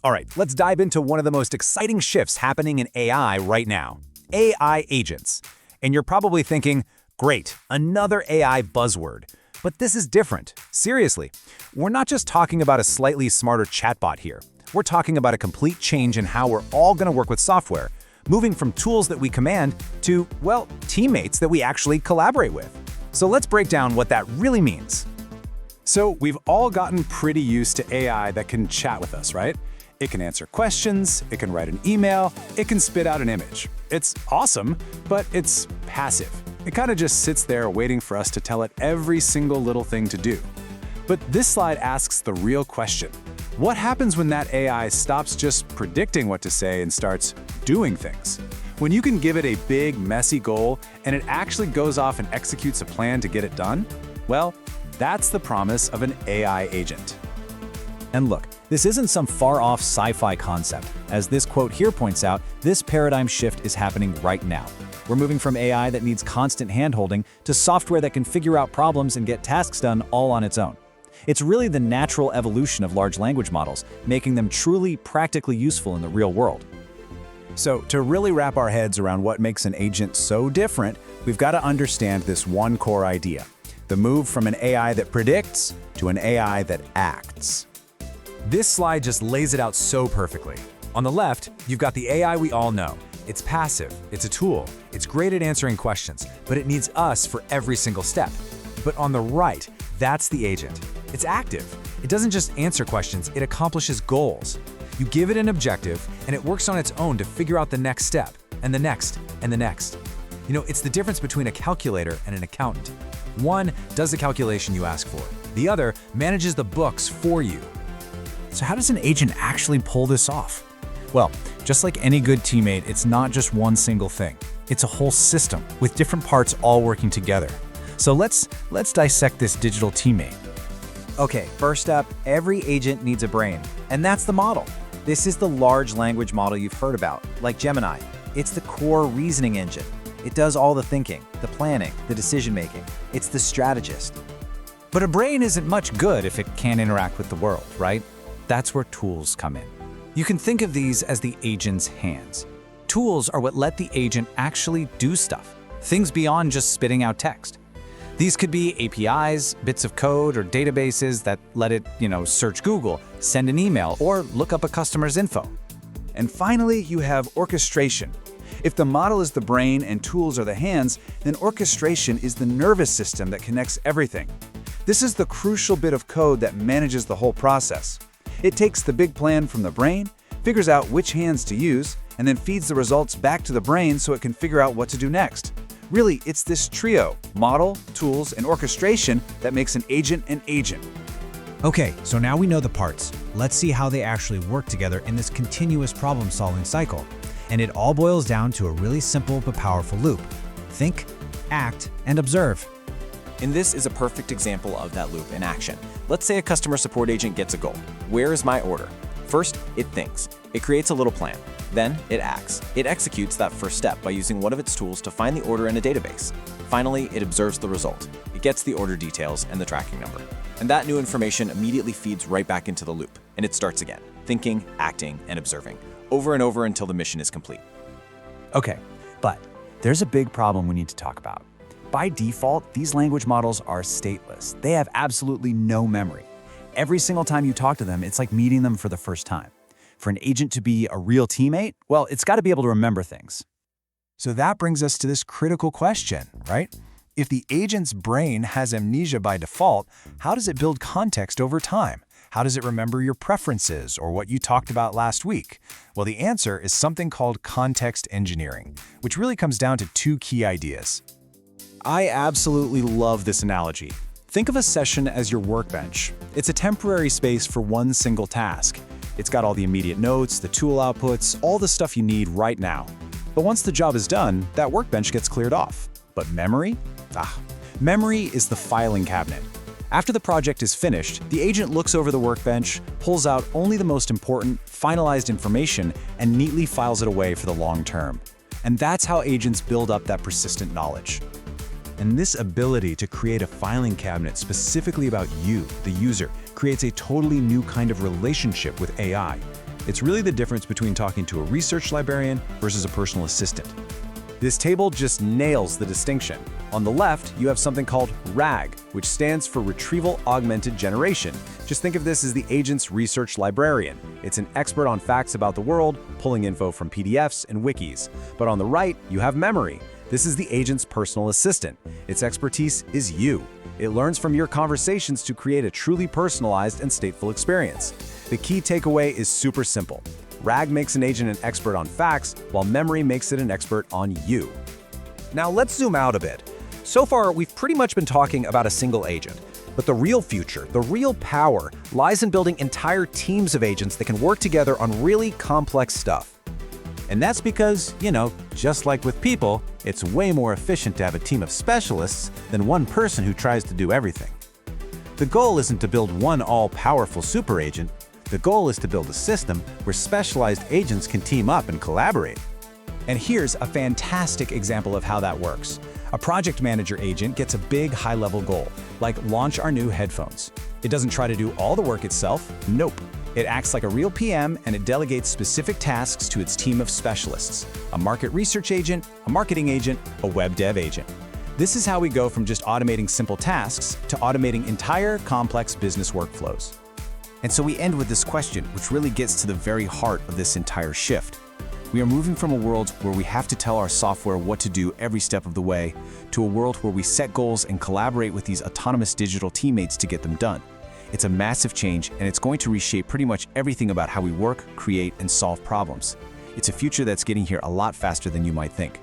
All right, let's dive into one of the most exciting shifts happening in AI right now. AI agents. And you're probably thinking, great, another AI buzzword. But this is different. Seriously, we're not just talking about a slightly smarter chatbot here. We're talking about a complete change in how we're all going to work with software, moving from tools that we command to, well, teammates that we actually collaborate with. So let's break down what that really means. So we've all gotten pretty used to AI that can chat with us, right? It can answer questions, it can write an email, it can spit out an image. It's awesome, but it's passive. It kind of just sits there waiting for us to tell it every single little thing to do. But this slide asks the real question. What happens when that AI stops just predicting what to say and starts doing things? When you can give it a big, messy goal and it actually goes off and executes a plan to get it done? Well, that's the promise of an AI agent. And look, this isn't some far-off sci-fi concept. As this quote here points out, this paradigm shift is happening right now. We're moving from AI that needs constant hand-holding to software that can figure out problems and get tasks done all on its own. It's really the natural evolution of large language models, making them truly practically useful in the real world. So to really wrap our heads around what makes an agent so different, we've got to understand this one core idea: the move from an AI that predicts to an AI that acts. This slide just lays it out so perfectly. On the left, you've got the AI we all know. It's passive, it's a tool, it's great at answering questions, but it needs us for every single step. But on the right, that's the agent. It's active. It doesn't just answer questions, it accomplishes goals. You give it an objective, and it works on its own to figure out the next step, and the next, and the next. You know, it's the difference between a calculator and an accountant. One does the calculation you ask for. The other manages the books for you. So how does an agent actually pull this off? Well, just like any good teammate, it's not just one single thing. It's a whole system with different parts all working together. So let's dissect this digital teammate. Okay, first up, every agent needs a brain, and that's the model. This is the large language model you've heard about, like Gemini. It's the core reasoning engine. It does all the thinking, the planning, the decision-making. It's the strategist. But a brain isn't much good if it can't interact with the world, right? That's where tools come in. You can think of these as the agent's hands. Tools are what let the agent actually do stuff, things beyond just spitting out text. These could be APIs, bits of code, or databases that let it, search Google, send an email, or look up a customer's info. And finally, you have orchestration. If the model is the brain and tools are the hands, then orchestration is the nervous system that connects everything. This is the crucial bit of code that manages the whole process. It takes the big plan from the brain, figures out which hands to use, and then feeds the results back to the brain so it can figure out what to do next. Really, it's this trio, model, tools, and orchestration, that makes an agent an agent. Okay, so now we know the parts. Let's see how they actually work together in this continuous problem-solving cycle. And it all boils down to a really simple but powerful loop. Think, act, and observe. And this is a perfect example of that loop in action. Let's say a customer support agent gets a goal. Where is my order? First, it thinks. It creates a little plan. Then, it acts. It executes that first step by using one of its tools to find the order in a database. Finally, it observes the result. It gets the order details and the tracking number. And that new information immediately feeds right back into the loop, and it starts again, thinking, acting, and observing, over and over until the mission is complete. Okay, but there's a big problem we need to talk about. By default, these language models are stateless. They have absolutely no memory. Every single time you talk to them, it's like meeting them for the first time. For an agent to be a real teammate, well, it's got to be able to remember things. So that brings us to this critical question, right? If the agent's brain has amnesia by default, how does it build context over time? How does it remember your preferences or what you talked about last week? Well, the answer is something called context engineering, which really comes down to two key ideas. I absolutely love this analogy. Think of a session as your workbench. It's a temporary space for one single task. It's got all the immediate notes, the tool outputs, all the stuff you need right now. But once the job is done, that workbench gets cleared off. But memory? Memory is the filing cabinet. After the project is finished, the agent looks over the workbench, pulls out only the most important, finalized information, and neatly files it away for the long term. And that's how agents build up that persistent knowledge. And this ability to create a filing cabinet specifically about you, the user, creates a totally new kind of relationship with AI. It's really the difference between talking to a research librarian versus a personal assistant. This table just nails the distinction. On the left, you have something called RAG, which stands for Retrieval Augmented Generation. Just think of this as the agent's research librarian. It's an expert on facts about the world, pulling info from PDFs and wikis. But on the right, you have memory. This is the agent's personal assistant. Its expertise is you. It learns from your conversations to create a truly personalized and stateful experience. The key takeaway is super simple. RAG makes an agent an expert on facts, while memory makes it an expert on you. Now let's zoom out a bit. So far, we've pretty much been talking about a single agent. But the real future, the real power, lies in building entire teams of agents that can work together on really complex stuff. And that's because, just like with people, it's way more efficient to have a team of specialists than one person who tries to do everything. The goal isn't to build one all-powerful super agent. The goal is to build a system where specialized agents can team up and collaborate. And here's a fantastic example of how that works. A project manager agent gets a big high-level goal, like launch our new headphones. It doesn't try to do all the work itself. Nope. It acts like a real PM, and it delegates specific tasks to its team of specialists: a market research agent, a marketing agent, a web dev agent. This is how we go from just automating simple tasks to automating entire complex business workflows. And so we end with this question, which really gets to the very heart of this entire shift. We are moving from a world where we have to tell our software what to do every step of the way, to a world where we set goals and collaborate with these autonomous digital teammates to get them done. It's a massive change, and it's going to reshape pretty much everything about how we work, create, and solve problems. It's a future that's getting here a lot faster than you might think.